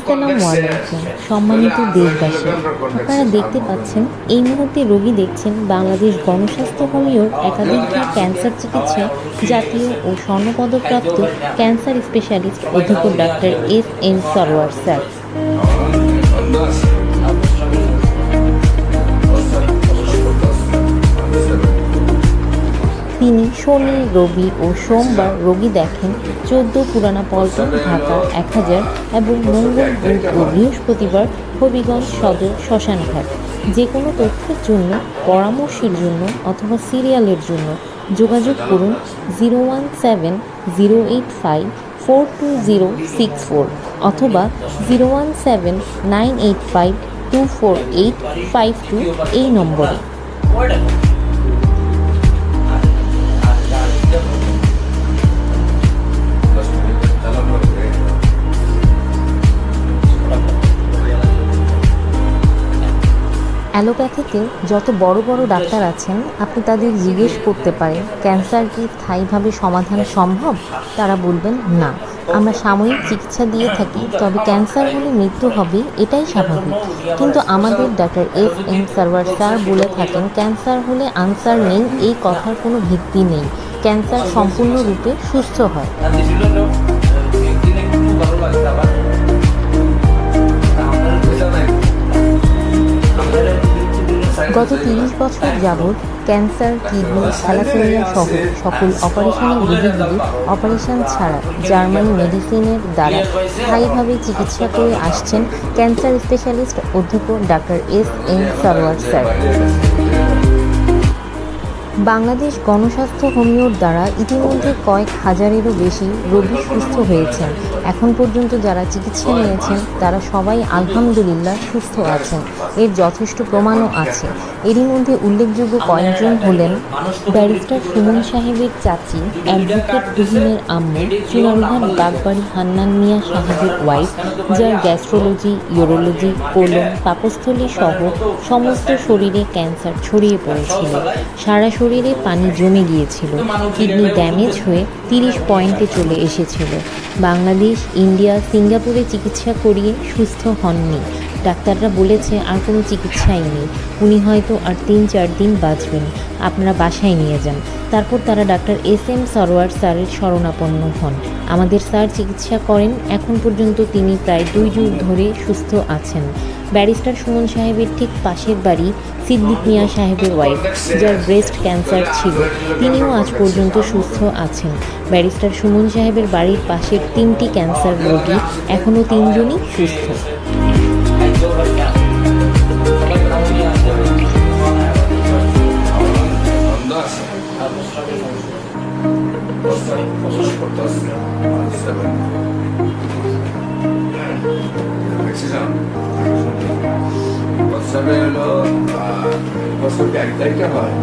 আসসালামু আলাইকুম সম্মানিত দেশবাসী, আপনারা দেখতে পাচ্ছেন এই মুহূর্তে রোগী দেখছেন বাংলাদেশ গণস্বাস্থ্য হোমিওর একাধিকবার ক্যান্সার চিকিৎসায় জাতীয় ও স্বর্ণপদকপ্রাপ্ত ক্যান্সার স্পেশালিস্ট অধ্যাপক ডাক্তার এস.এম. সরোয়ার স্যার। তিনি শনি, রবি ও সোমবার রোগী দেখেন 14 পুরানা পল্টন, ঢাকা 1000 এবং মঙ্গল, বুধ ও বৃহস্পতিবার হবিগঞ্জ সদর শ্মশানঘাট। যে কোনো তথ্যের জন্য, পরামর্শের জন্য অথবা সিরিয়ালের জন্য যোগাযোগ করুন 017-085-42064 অথবা 017-985-24852 এই নম্বরে। অ্যালোপ্যাথিতে যত বড় বড় ডাক্তার আছেন, আপনি তাদের জিজ্ঞেস করতে পারেন ক্যান্সার কি স্থায়ীভাবে সমাধান সম্ভব? তারা বলবেন না, আমরা সাময়িক চিকিৎসা দিয়ে থাকি, তবে ক্যান্সার হলে মৃত্যু হবে, এটাই স্বাভাবিক। কিন্তু আমাদের ডাক্তার এস.এম. সরোয়ার স্যার বলে থাকেন ক্যান্সার হলে আনসার নেই, এই কথার কোনো ভিত্তি নেই। ক্যান্সার সম্পূর্ণরূপে সুস্থ হয়। গত 30 বছর যাবৎ ক্যান্সার, কিডনি, থ্যালাসেমিয়া সহ সকল অপারেশনের রোগীগুলি অপারেশন ছাড়া জার্মানি মেডিসিনের দ্বারা স্থায়ীভাবে চিকিৎসা করে আসছেন ক্যান্সার স্পেশালিস্ট অধ্যাপক doctor SM. Sarwar sir. Bangladesh গণস্বাস্থ্য হোমিওর দ্বারা ইতিমধ্যে কয়েক হাজারেরও বেশি রোগী সুস্থ হয়েছেন। এখন পর্যন্ত যারা চিকিৎসা নিয়েছেন তারা সবাই আলহামদুলিল্লাহ সুস্থ আছেন। এর যথেষ্ট প্রমাণও আছে। এরই মধ্যে উল্লেখযোগ্য কয়েকজন হলেন ব্যারিস্টার সুমন সাহেবের চাচি, অ্যাডভোকেট তুহিনের আম্মু, চুনারুঘাট বাগবাড়ি হান্নান মিয়া সাহেবের ওয়াইফ, যার গ্যাস্ট্রোলজি, ইউরোলজি, কোলন, পাকস্থলী সহ সমস্ত শরীরে ক্যান্সার ছড়িয়ে পড়েছিল। সারা শরীরে পানি জমে গিয়েছিল, কিডনি ড্যামেজ হয়ে 30 পয়েন্টে চলে এসেছিল। বাংলাদেশ, ইন্ডিয়া, সিঙ্গাপুরে চিকিৎসা করিয়ে সুস্থ হননি। ডাক্তাররা বলেছে আর কোনো চিকিৎসাই নেই, উনি হয়তো আর 3-4 দিন বাঁচবেন, আপনারা বাসায় নিয়ে যান। তারপর তারা ডাক্তার এস.এম. সরোয়ার স্যারের শরণাপন্ন হন। আমাদের স্যার চিকিৎসা করেন, এখন পর্যন্ত তিনি প্রায় 2 যুগ ধরে সুস্থ আছেন। ব্যারিস্টার সুমন সাহেবের ঠিক পাশের বাড়ি সিদ্দিক মিয়া সাহেবের ওয়াইফ, যার ব্রেস্ট ক্যান্সার ছিল, তিনিও আজ পর্যন্ত সুস্থ আছেন। ব্যারিস্টার সুমন সাহেবের বাড়ির পাশের 3টি ক্যান্সার রোগী, এখনও 3 জনই সুস্থ। বছরে হলো বছরকে 1 তারিখে হয়।